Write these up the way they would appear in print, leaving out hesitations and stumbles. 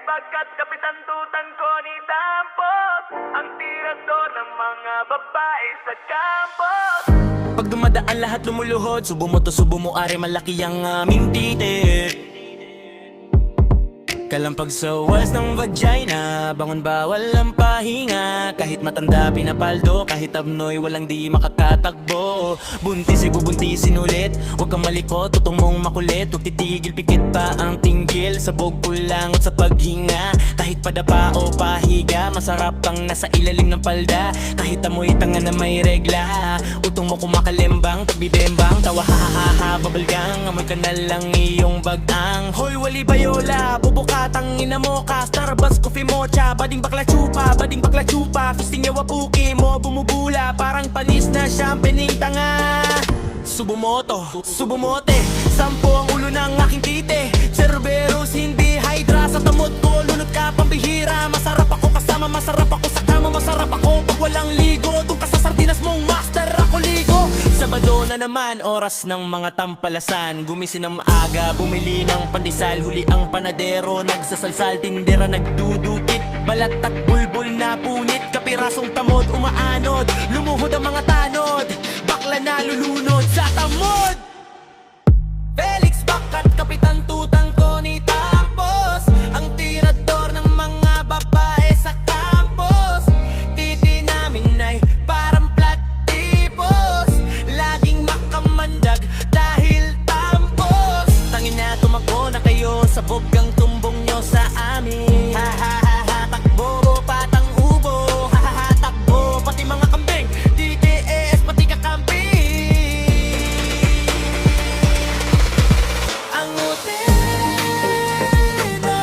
Pagkat kapitan tutan ko ni Tampos, ang tirador ng mga babae sa campus. Pag dumadaan lahat lumuluhod, subo mo to subo mo are malaki ang aming titik. Kalampag sa walls ng vagina, bangon bawal ang pahinga. Kahit matanda pinapaldo, kahit abnoy walang di makakatakbo. Buntis ibubuntisin ulit, huwag kang malikot, tutong mong makulit. Huwag titigil, pikit pa ang tinggil, sabog kulangot sa paghinga. Kahit padapa o pahiga, masarap ang nasa ilalim ng palda. Kahit amoy tanga na may regla, utong mo kumakalembang, pagbibembang. Tawa ha babalgang, amoy ka na lang iyong bagang. Hoy wali bayola, bubuka tangina mo ka, Starbucks, coffee mocha, bading bakla chupa, fisting yawa puki mo, bumubula, parang panis na champagne tanga. Subumoto, subumote, sampo ang ulo ng aking tite. Cerberus, hindi hydra, sa tamot ko, lunod ka pambihira. Masarap ako kasama, masarap ako sa kama, masarap ako pag walang ligo. Doon ka sa sardinas mong master, ako ligo. Sabado na naman, oras ng mga tampalasan. Gumising ng maaga, bumili ng pandesal. Huli ang panadero, nagsasalsal, tindera nagdudukit. Balat at bulbul na punit, kapirasong tamod umaanod. Lumuhod ang mga tanod, bakla na lulunod sa tamod. Felix Bakat, kapitan tutang ko ni Tampos, ang tirador ng mga babae sa campus. Titi namin ay parang platipos, laging makamandag dahil tampos. Tangin na tumakbo na kayo, sabog ang tumbong nyo sa amin. Ha ha ha ha, takbo patang ubo. Ha ha ha, takbo pati mga kambing, DKS pati kakamping. Ang utin na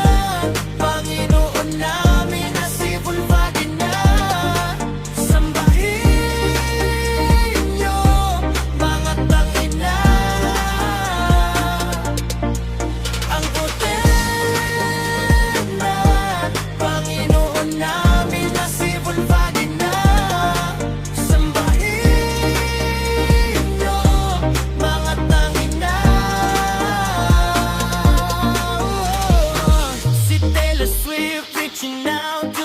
Panginoon namin na si Vulvagina. Sambahin nyo mga tangina. Ang utin na Panginoon namin na si Vulvagina. Sambahin nyo mga tangina. Si Taylor Swift reaching out to